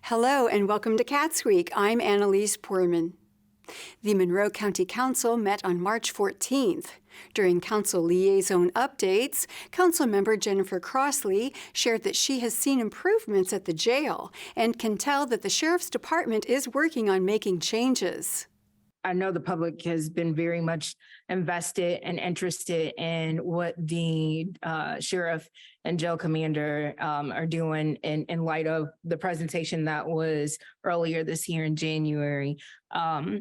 Hello and welcome to CATSweek. I'm Annalise Poorman. The Monroe County Council met on March 14th. During council liaison updates, Councilmember Jennifer Crossley shared that she has seen improvements at the jail and can tell that the Sheriff's Department is working on making changes. I know the public has been very much invested and interested in what the sheriff and jail commander are doing in light of the presentation that was earlier this year in January. I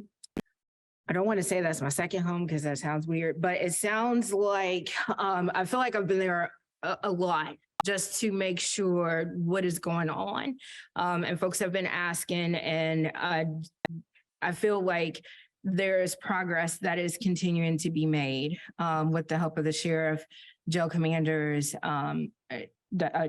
don't want to say that's my second home because that sounds weird, but it sounds like I feel like I've been there a lot just to make sure what is going on. And folks have been asking, and I feel like there's progress that is continuing to be made with the help of the sheriff, jail commanders,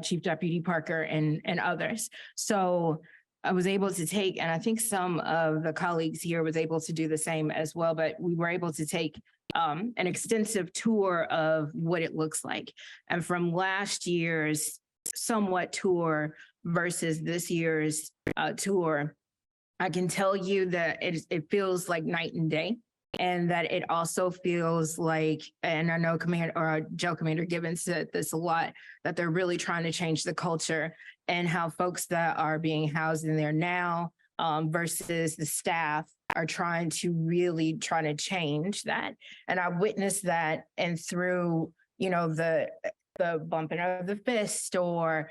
Chief Deputy Parker, and others. So I was able to take, and I think some of the colleagues here was able to do the same as well, but we were able to take an extensive tour of what it looks like. And from last year's somewhat tour versus this year's tour, I can tell you that it feels like night and day, and that it also feels like, and I know Jail Commander Gibbons said this a lot, that they're really trying to change the culture and how folks that are being housed in there now versus the staff are trying to change that. And I witnessed that, and through, the bumping of the fist, or,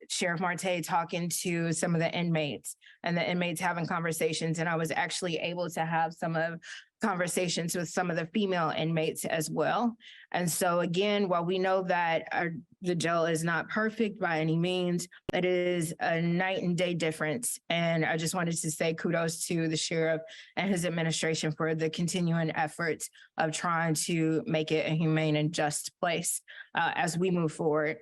Sheriff Marte talking to some of the inmates and the inmates having conversations. And I was actually able to have some of conversations with some of the female inmates as well. And so again, while we know that the jail is not perfect by any means, it is a night and day difference. And I just wanted to say kudos to the sheriff and his administration for the continuing efforts of trying to make it a humane and just place as we move forward.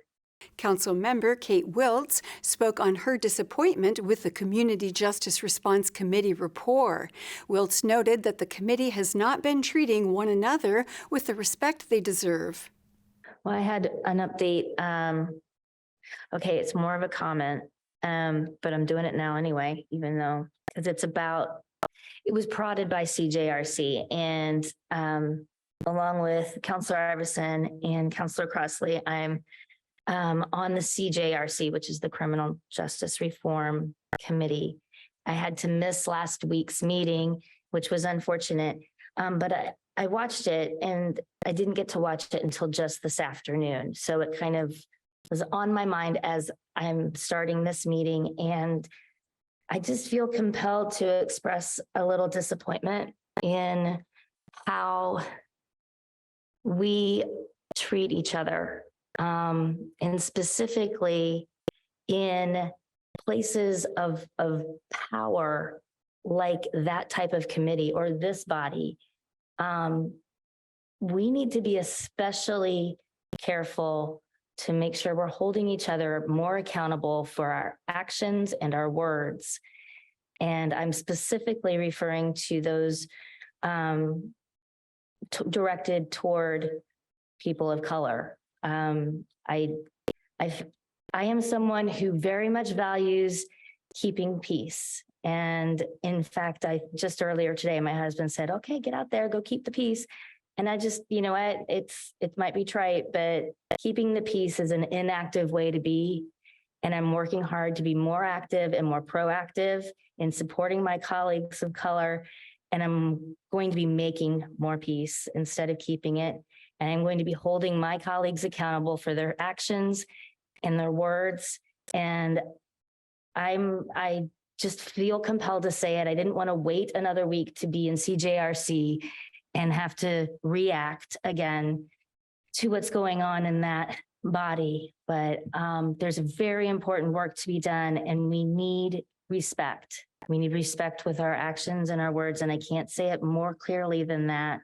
Council member Kate Wiltz spoke on her disappointment with the Community Justice Response Committee report. Wiltz noted that the committee has not been treating one another with the respect they deserve. Well, I had an update. Okay, it's more of a comment, but I'm doing it now anyway, even though, because it was prodded by CJRC, and along with Councilor Iverson and Councilor Crossley, I'm on the CJRC, which is the Criminal Justice Reform Committee. I had to miss last week's meeting, which was unfortunate, but I watched it, and I didn't get to watch it until just this afternoon. So it kind of was on my mind as I'm starting this meeting, and I just feel compelled to express a little disappointment in how we treat each other. And specifically in places of power like that type of committee or this body, we need to be especially careful to make sure we're holding each other more accountable for our actions and our words. And I'm specifically referring to those directed toward people of color. I am someone who very much values keeping peace. And in fact, just earlier today, my husband said, okay, get out there, go keep the peace. And I just, it might be trite, but keeping the peace is an inactive way to be. And I'm working hard to be more active and more proactive in supporting my colleagues of color. And I'm going to be making more peace instead of keeping it. And I'm going to be holding my colleagues accountable for their actions and their words. And I just feel compelled to say it. I didn't want to wait another week to be in CJRC and have to react again to what's going on in that body. But there's a very important work to be done, and we need respect. We need respect with our actions and our words. And I can't say it more clearly than that.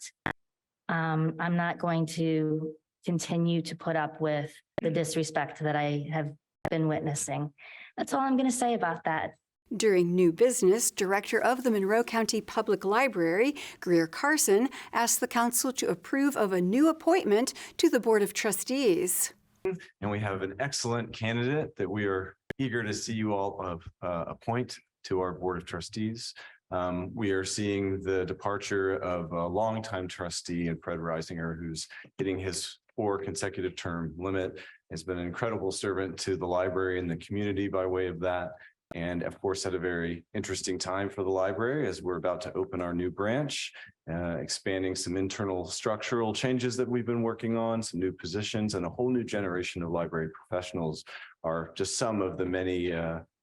I'm not going to continue to put up with the disrespect that I have been witnessing. That's all I'm going to say about that. During new business, Director of the Monroe County Public Library, Greer Carson, asked the council to approve of a new appointment to the Board of Trustees. And we have an excellent candidate that we are eager to see you all appoint to our Board of Trustees. We are seeing the departure of a longtime trustee in Fred Reisinger, who's hitting his 4 consecutive term limit. Has been an incredible servant to the library and the community by way of that. And of course, at a very interesting time for the library as we're about to open our new branch, expanding some internal structural changes that we've been working on, some new positions, and a whole new generation of library professionals are just some of the many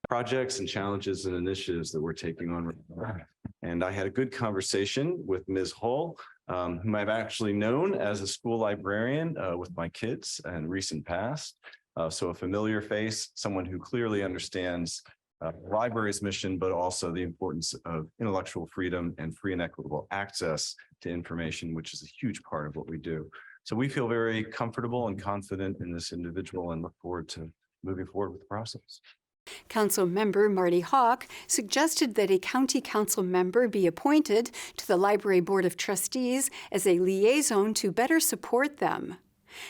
projects and challenges and initiatives that we're taking on. And I had a good conversation with Ms. Hull, whom I've actually known as a school librarian with my kids in recent past. So a familiar face, someone who clearly understands library's mission, but also the importance of intellectual freedom and free and equitable access to information, which is a huge part of what we do. So we feel very comfortable and confident in this individual and look forward to moving forward with the process. Council member Marty Hawk suggested that a county council member be appointed to the Library Board of Trustees as a liaison to better support them.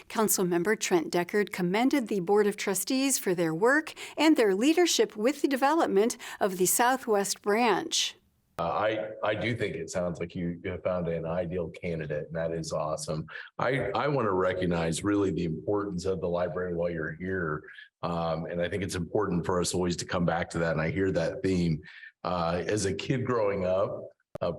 Councilmember Trent Deckard commended the Board of Trustees for their work and their leadership with the development of the Southwest Branch. I do think it sounds like you have found an ideal candidate, and that is awesome. I want to recognize really the importance of the library while you're here. And I think it's important for us always to come back to that. And I hear that theme. As a kid growing up,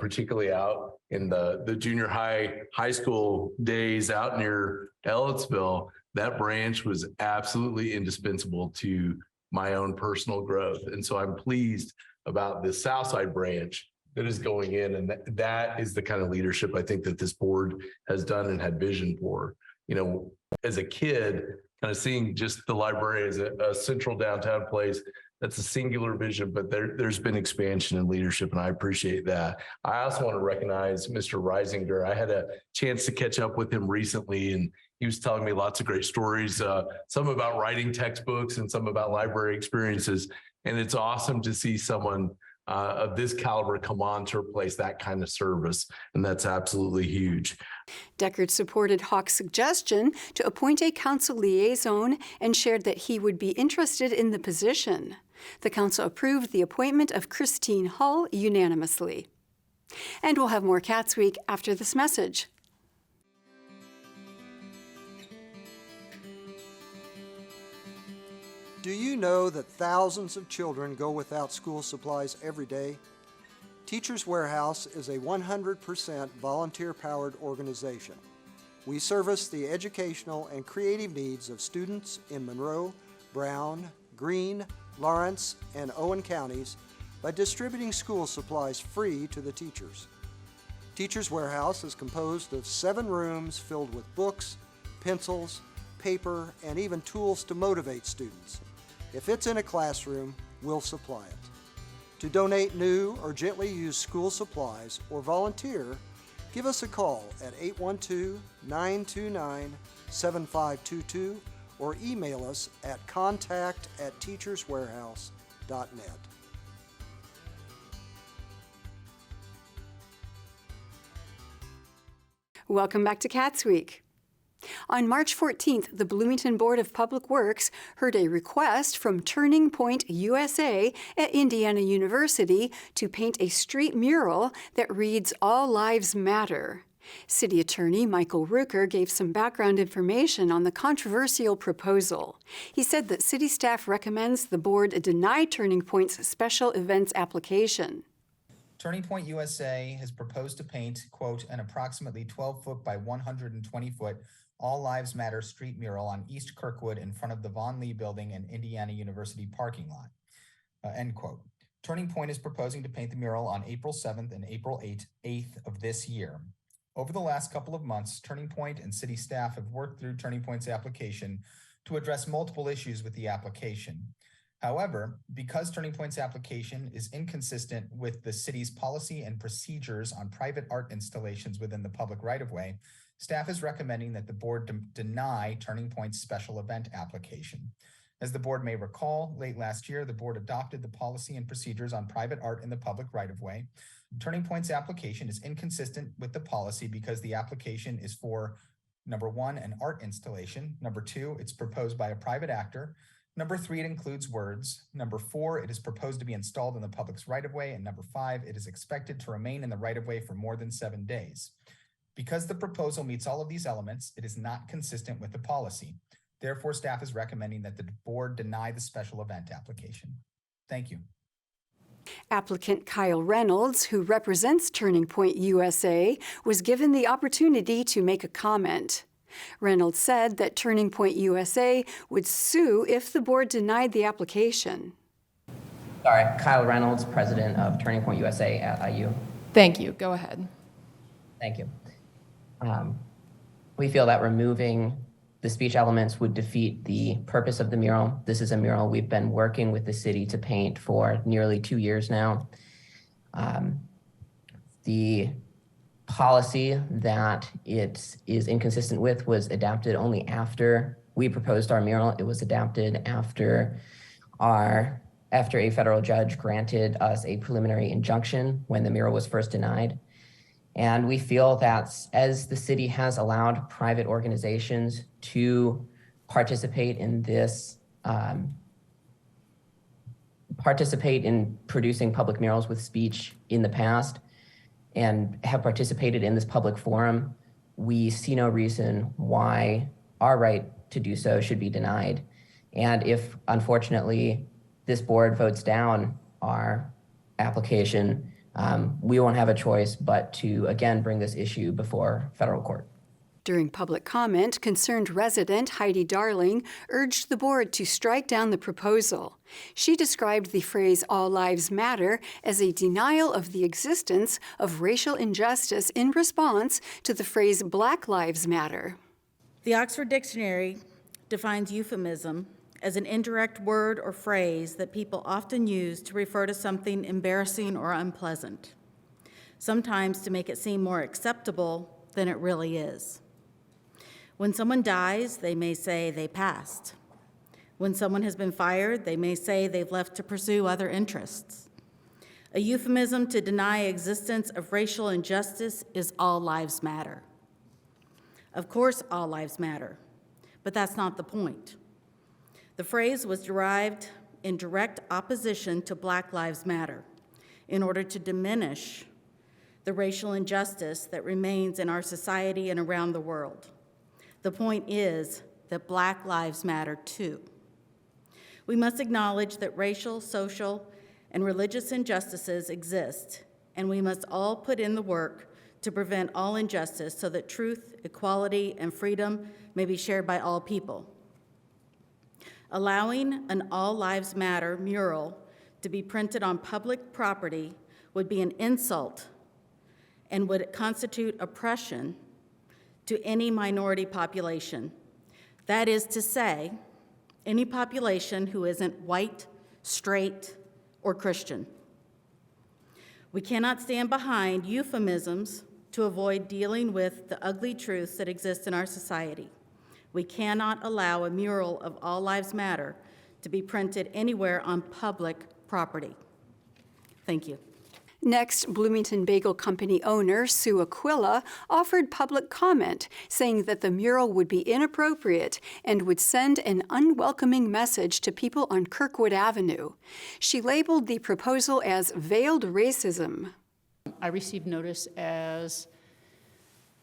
particularly out in the junior high school days out near Ellettsville, that branch was absolutely indispensable to my own personal growth. And so I'm pleased about the Southside branch that is going in. And that is the kind of leadership I think that this board has done and had vision for. You know, as a kid, kind of seeing just the library as a central downtown place, that's a singular vision, but there's been expansion and leadership, and I appreciate that. I also want to recognize Mr. Reisinger. I had a chance to catch up with him recently, and he was telling me lots of great stories, some about writing textbooks and some about library experiences. And it's awesome to see someone of this caliber come on to replace that kind of service. And that's absolutely huge. Deckard supported Hawk's suggestion to appoint a council liaison and shared that he would be interested in the position. The council approved the appointment of Christine Hull unanimously. And we'll have more Cats Week after this message. Do you know that thousands of children go without school supplies every day? Teachers Warehouse is a 100% volunteer-powered organization. We service the educational and creative needs of students in Monroe, Brown, Greene, Lawrence, and Owen counties by distributing school supplies free to the teachers. Teachers Warehouse is composed of 7 rooms filled with books, pencils, paper, and even tools to motivate students. If it's in a classroom, we'll supply it. To donate new or gently used school supplies or volunteer, give us a call at 812-929-7522 or email us at contact@teacherswarehouse.net. Welcome back to Cats Week. On March 14th, the Bloomington Board of Public Works heard a request from Turning Point USA at Indiana University to paint a street mural that reads "All Lives Matter." City Attorney Michael Rooker gave some background information on the controversial proposal. He said that city staff recommends the board deny Turning Point's special events application. Turning Point USA has proposed to paint, quote, an approximately 12-foot by 120-foot All Lives Matter street mural on East Kirkwood in front of the Von Lee Building and Indiana University parking lot, end quote. Turning Point is proposing to paint the mural on April 7th and April 8th of this year. Over the last couple of months, Turning Point and city staff have worked through Turning Point's application to address multiple issues with the application. However, because Turning Point's application is inconsistent with the city's policy and procedures on private art installations within the public right-of-way, staff is recommending that the board deny Turning Point's special event application. As the board may recall, late last year, the board adopted the policy and procedures on private art in the public right-of-way. Turning Point's application is inconsistent with the policy because the application is for Number one, an art installation. Number two, it's proposed by a private actor. Number three, it includes words. Number four, it is proposed to be installed in the public's right-of-way. And number five, it is expected to remain in the right-of-way for more than 7 days. Because the proposal meets all of these elements, it is not consistent with the policy. Therefore, staff is recommending that the board deny the special event application. Thank you. Applicant Kyle Reynolds, who represents Turning Point USA, was given the opportunity to make a comment. Reynolds said that Turning Point USA would sue if the board denied the application. Sorry, Kyle Reynolds, president of Turning Point USA at IU. Thank you. Go ahead. Thank you. We feel that removing the speech elements would defeat the purpose of the mural. This is a mural we've been working with the city to paint for nearly 2 years now. The policy that it is inconsistent with was adapted only after we proposed our mural. It was adapted after a federal judge granted us a preliminary injunction when the mural was first denied. And we feel that as the city has allowed private organizations to participate in this, participate in producing public murals with speech in the past and have participated in this public forum, we see no reason why our right to do so should be denied. And if, unfortunately, this board votes down our application, we won't have a choice but to, again, bring this issue before federal court. During public comment, concerned resident Heidi Darling urged the board to strike down the proposal. She described the phrase "all lives matter" as a denial of the existence of racial injustice in response to the phrase "Black Lives Matter." The Oxford Dictionary defines euphemism as an indirect word or phrase that people often use to refer to something embarrassing or unpleasant, sometimes to make it seem more acceptable than it really is. When someone dies, they may say they passed. When someone has been fired, they may say they've left to pursue other interests. A euphemism to deny existence of racial injustice is all lives matter. Of course, all lives matter, but that's not the point. The phrase was derived in direct opposition to Black Lives Matter in order to diminish the racial injustice that remains in our society and around the world. The point is that Black lives matter too. We must acknowledge that racial, social, and religious injustices exist, and we must all put in the work to prevent all injustice so that truth, equality, and freedom may be shared by all people. Allowing an All Lives Matter mural to be printed on public property would be an insult and would constitute oppression to any minority population. That is to say, any population who isn't white, straight, or Christian. We cannot stand behind euphemisms to avoid dealing with the ugly truths that exist in our society. We cannot allow a mural of All Lives Matter to be printed anywhere on public property. Thank you. Next, Bloomington Bagel Company owner Sue Aquila offered public comment, saying that the mural would be inappropriate and would send an unwelcoming message to people on Kirkwood Avenue. She labeled the proposal as veiled racism. I received notice as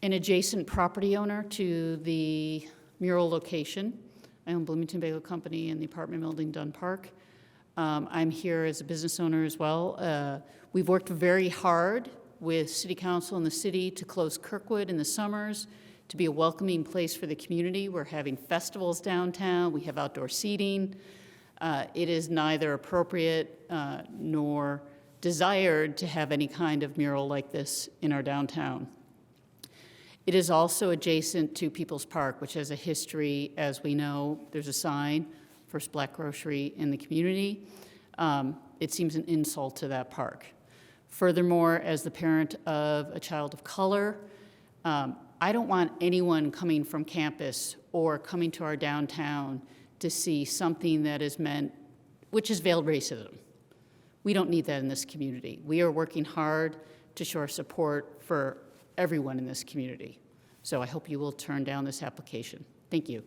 an adjacent property owner to the mural location. I own Bloomington Bagel Company in the apartment building Dunn Park. I'm here as a business owner as well. We've worked very hard with City Council and the city to close Kirkwood in the summers to be a welcoming place for the community. We're having festivals downtown. We have outdoor seating. It is neither appropriate nor desired to have any kind of mural like this in our downtown. It is also adjacent to People's Park, which has a history, as we know. There's a sign, First Black Grocery in the community. It seems an insult to that park. Furthermore, as the parent of a child of color, I don't want anyone coming from campus or coming to our downtown to see something that is meant, which is veiled racism. We don't need that in this community. We are working hard to show our support for everyone in this community. So I hope you will turn down this application. Thank you.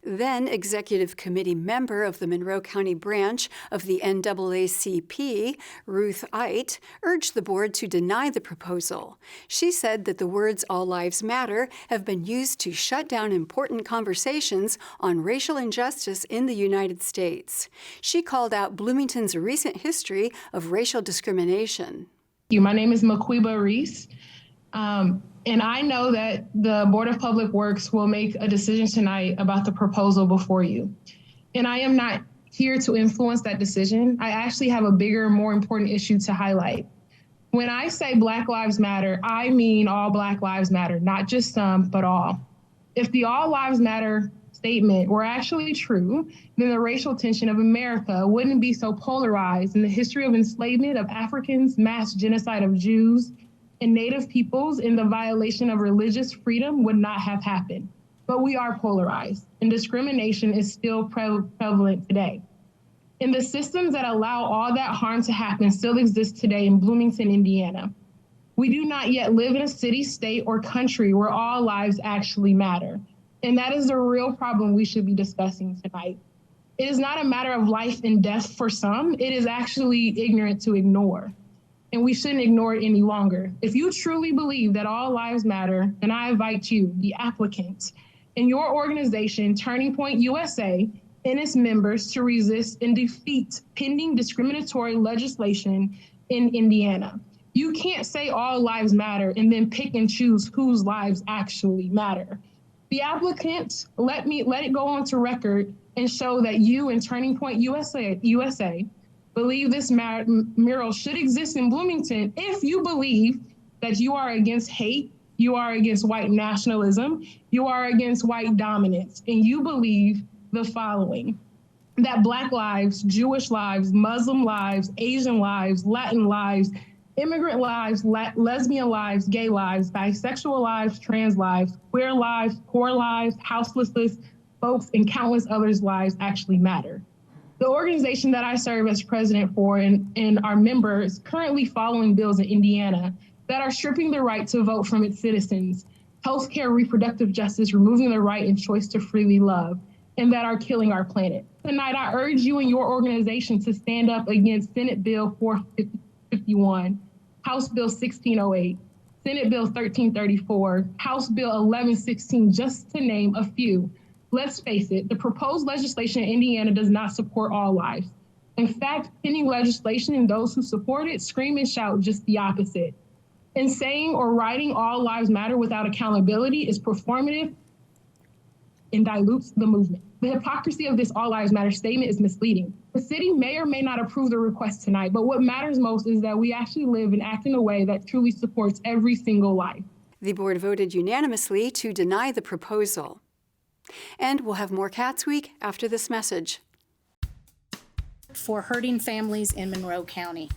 Then Executive Committee member of the Monroe County branch of the NAACP, Ruth Eit, urged the board to deny the proposal. She said that the words "all lives matter" have been used to shut down important conversations on racial injustice in the United States. She called out Bloomington's recent history of racial discrimination. My name is Maquiba Reese. And I know that the Board of Public Works will make a decision tonight about the proposal before you. And I am not here to influence that decision. I actually have a bigger, more important issue to highlight. When I say Black Lives Matter, I mean all Black lives matter, not just some, but all. If the all lives matter statement were actually true, then the racial tension of America wouldn't be so polarized, and the history of enslavement of Africans, mass genocide of Jews, and Native peoples in the violation of religious freedom would not have happened. But we are polarized, and discrimination is still prevalent today. And the systems that allow all that harm to happen still exist today in Bloomington, Indiana. We do not yet live in a city, state, or country where all lives actually matter. And that is the real problem we should be discussing tonight. It is not a matter of life and death for some, it is actually ignorant to ignore. And we shouldn't ignore it any longer. If you truly believe that all lives matter, then I invite you, the applicant, and your organization, Turning Point USA, and its members to resist and defeat pending discriminatory legislation in Indiana. You can't say all lives matter and then pick and choose whose lives actually matter. The applicant, let it go on to record and show that you and Turning Point USA believe this mural should exist in Bloomington if you believe that you are against hate, you are against white nationalism, you are against white dominance, and you believe the following: that Black lives, Jewish lives, Muslim lives, Asian lives, Latin lives, immigrant lives, lesbian lives, gay lives, bisexual lives, trans lives, queer lives, poor lives, houseless folks, and countless others' lives actually matter. The organization that I serve as president for and our members currently following bills in Indiana that are stripping the right to vote from its citizens, healthcare, reproductive justice, removing the right and choice to freely love, and that are killing our planet. Tonight, I urge you and your organization to stand up against Senate Bill 451, House Bill 1608, Senate Bill 1334, House Bill 1116, just to name a few. Let's face it, the proposed legislation in Indiana does not support all lives. In fact, pending legislation and those who support it scream and shout just the opposite. And saying or writing all lives matter without accountability is performative and dilutes the movement. The hypocrisy of this all lives matter statement is misleading. The city may or may not approve the request tonight, but what matters most is that we actually live and act in a way that truly supports every single life. The board voted unanimously to deny the proposal. And we'll have more Cats Week after this message. For hurting families in Monroe County.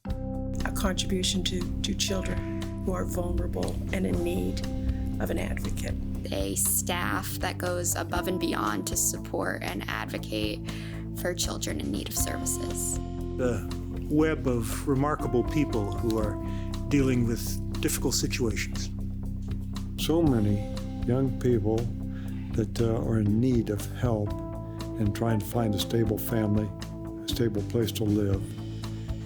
A contribution to children who are vulnerable and in need of an advocate. A staff that goes above and beyond to support and advocate for children in need of services. The web of remarkable people who are dealing with difficult situations. So many young people that are in need of help and trying to find a stable family, a stable place to live.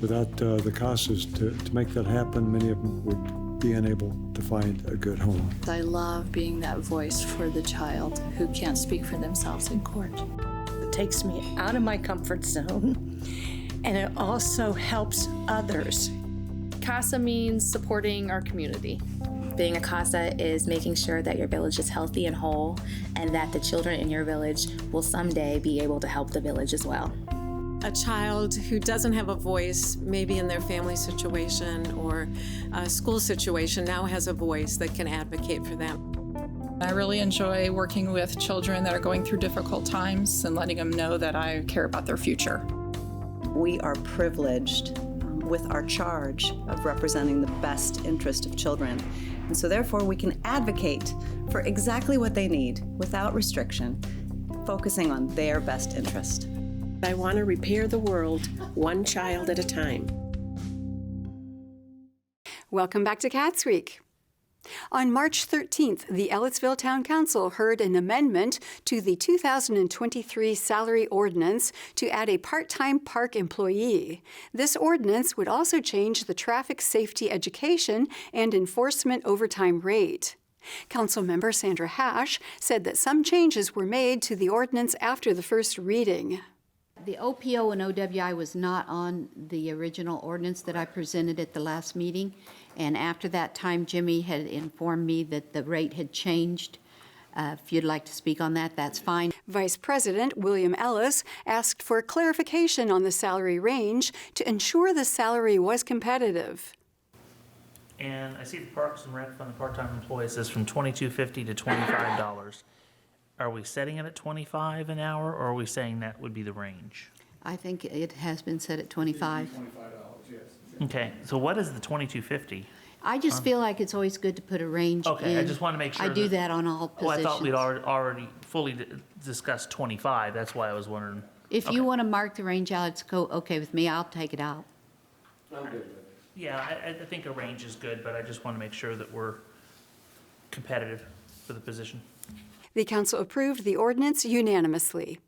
Without the CASAs to make that happen, many of them would be unable to find a good home. I love being that voice for the child who can't speak for themselves in court. It takes me out of my comfort zone, and it also helps others. CASA means supporting our community. Being a CASA is making sure that your village is healthy and whole, and that the children in your village will someday be able to help the village as well. A child who doesn't have a voice, maybe in their family situation or a school situation, now has a voice that can advocate for them. I really enjoy working with children that are going through difficult times and letting them know that I care about their future. We are privileged with our charge of representing the best interest of children. And so therefore we can advocate for exactly what they need without restriction, focusing on their best interest. I want to repair the world one child at a time. Welcome back to Cats Week. On March 13th, the Ellettsville Town Council heard an amendment to the 2023 salary ordinance to add a part-time park employee. This ordinance would also change the traffic safety education and enforcement overtime rate. Councilmember Sandra Hash said that some changes were made to the ordinance after the first reading. The OPO and OWI was not on the original ordinance that I presented at the last meeting, and after that time, Jimmy had informed me that the rate had changed. If you'd like to speak on that, that's fine. Vice President William Ellis asked for clarification on the salary range to ensure the salary was competitive. And I see the Parks and Rec Fund, the part-time employees says from $22.50 to $25. Are we setting it at $25 an hour, or are we saying that would be the range? I think it has been set at 25. $25, yes. Okay, so what is the $22.50? I just feel like it's always good to put a range in. Okay, I just want to make sure. I do that on all positions. Well, I thought we'd already fully discussed 25. That's why I was wondering. If you want to mark the range out, it's okay with me. I'll take it out. I'm good with it. Yeah, I think a range is good, but I just want to make sure that we're competitive for the position. The council approved the ordinance unanimously.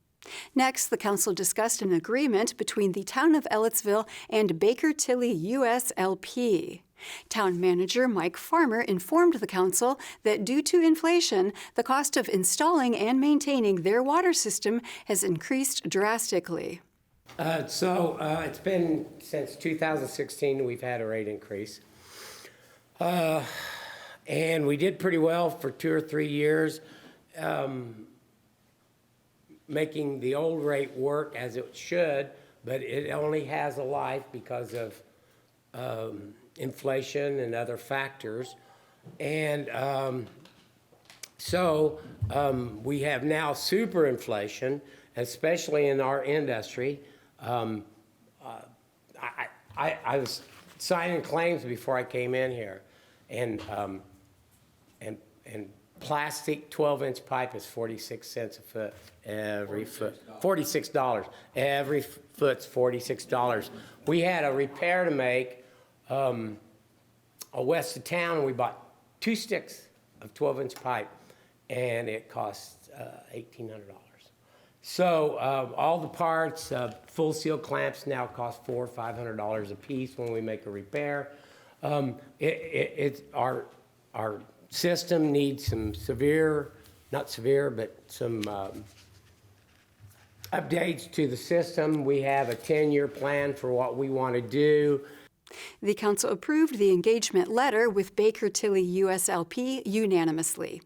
Next, the council discussed an agreement between the town of Ellettsville and Baker Tilly US LP. Town manager Mike Farmer informed the council that due to inflation, the cost of installing and maintaining their water system has increased drastically. It's been since 2016 we've had a rate increase. And we did pretty well for 2 or 3 years, making the old rate work as it should, but it only has a life because of inflation and other factors. And we have now super inflation, especially in our industry. I was signing claims before I came in here, and plastic 12-inch pipe is 46 cents a foot every foot. $46. Every foot's $46. We had a repair to make west of town, and we bought 2 sticks of 12-inch pipe, and it cost $1,800. So all the parts, full seal clamps now cost $400 or $500 a piece when we make a repair. Our system needs some not severe, but some updates to the system. We have a 10-year plan for what we want to do. The council approved the engagement letter with Baker Tilly US LP unanimously.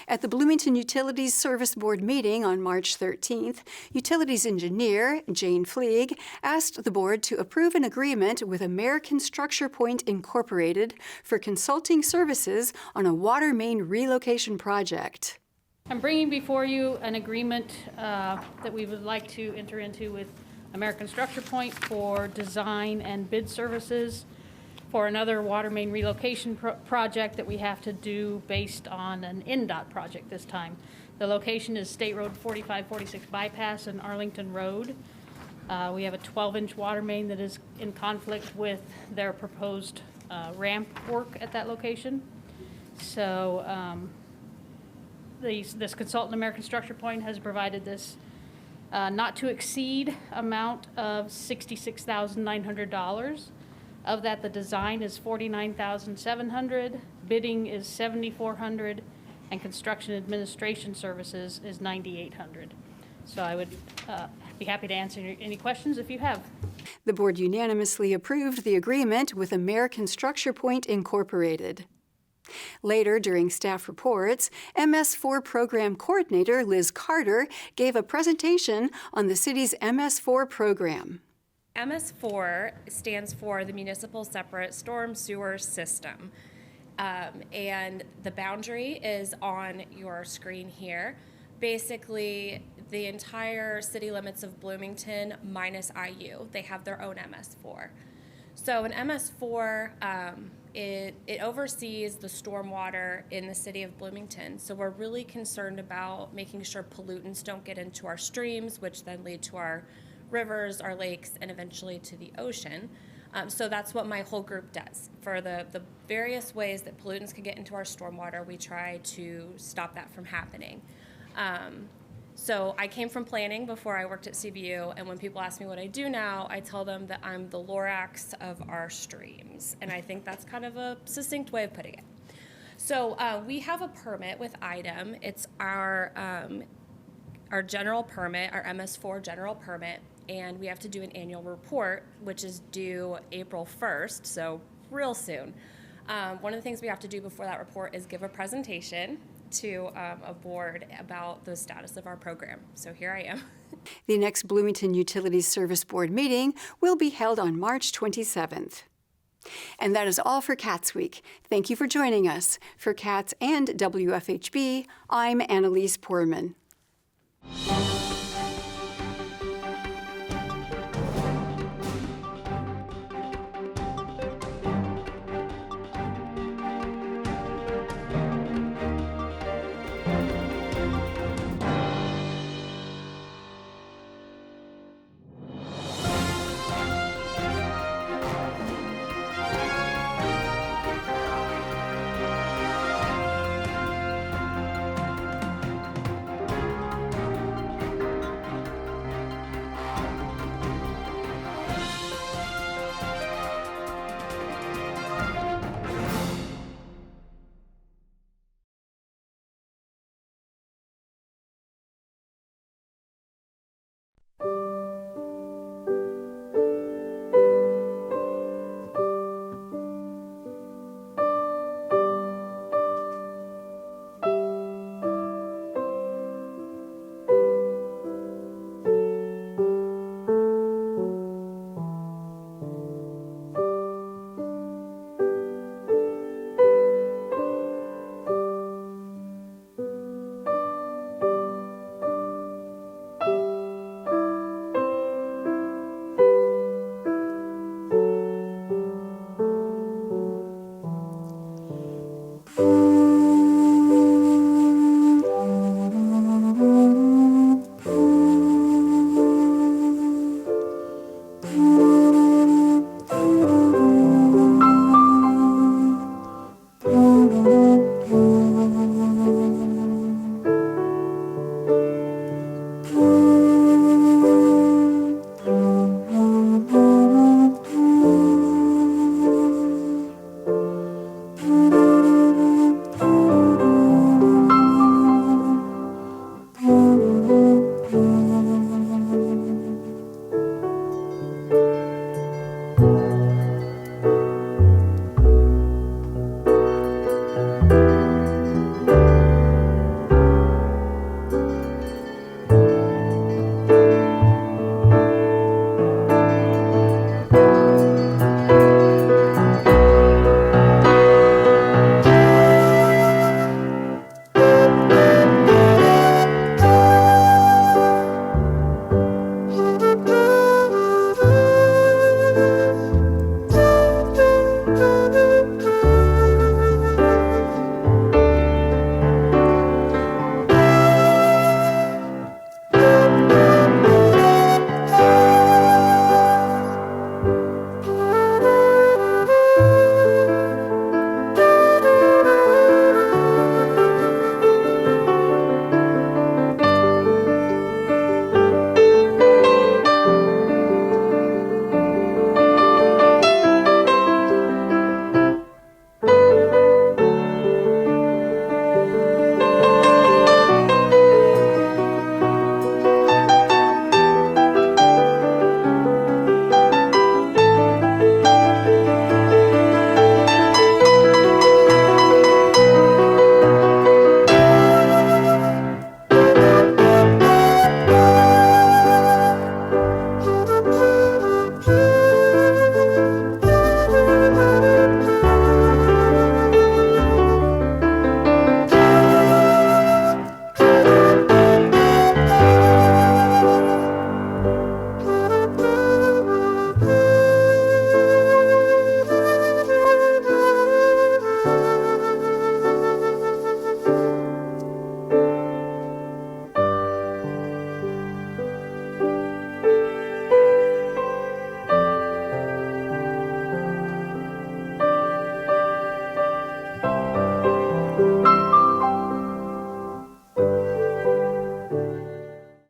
At the Bloomington Utilities Service Board meeting on March 13th, Utilities engineer Jane Fleeg asked the board to approve an agreement with American Structure Point Incorporated for consulting services on a water main relocation project. I'm bringing before you an agreement that we would like to enter into with American Structure Point for design and bid services for another water main relocation project that we have to do based on an NDOT project this time. The location is State Road 4546 bypass and Arlington Road. We have a 12-inch water main that is in conflict with their proposed ramp work at that location. So this consultant, American Structure Point, has provided this not to exceed amount of $66,900. Of that, the design is $49,700, bidding is $7,400, and construction administration services is $9,800. So I would be happy to answer any questions if you have. The board unanimously approved the agreement with American Structure Point Incorporated. Later, during staff reports, MS4 Program Coordinator Liz Carter gave a presentation on the city's MS4 program. MS4 stands for the Municipal Separate Storm Sewer System. And the boundary is on your screen here. Basically, the entire city limits of Bloomington minus IU, they have their own MS4. So an MS4, it oversees the stormwater in the city of Bloomington. So we're really concerned about making sure pollutants don't get into our streams, which then lead to our rivers, our lakes, and eventually to the ocean. So that's what my whole group does. For the various ways that pollutants can get into our stormwater, we try to stop that from happening. So I came from planning before I worked at CVU, and when people ask me what I do now, I tell them that I'm the Lorax of our streams, and I think that's kind of a succinct way of putting it. So we have a permit with IDEM. It's our general permit, our MS4 general permit, and we have to do an annual report, which is due April 1st, so real soon. One of the things we have to do before that report is give a presentation to a board about the status of our program. So here I am. The next Bloomington Utilities Service Board meeting will be held on March 27th. And that is all for CATSweek. Thank you for joining us. For CATS and WFHB, I'm Annalise Poorman.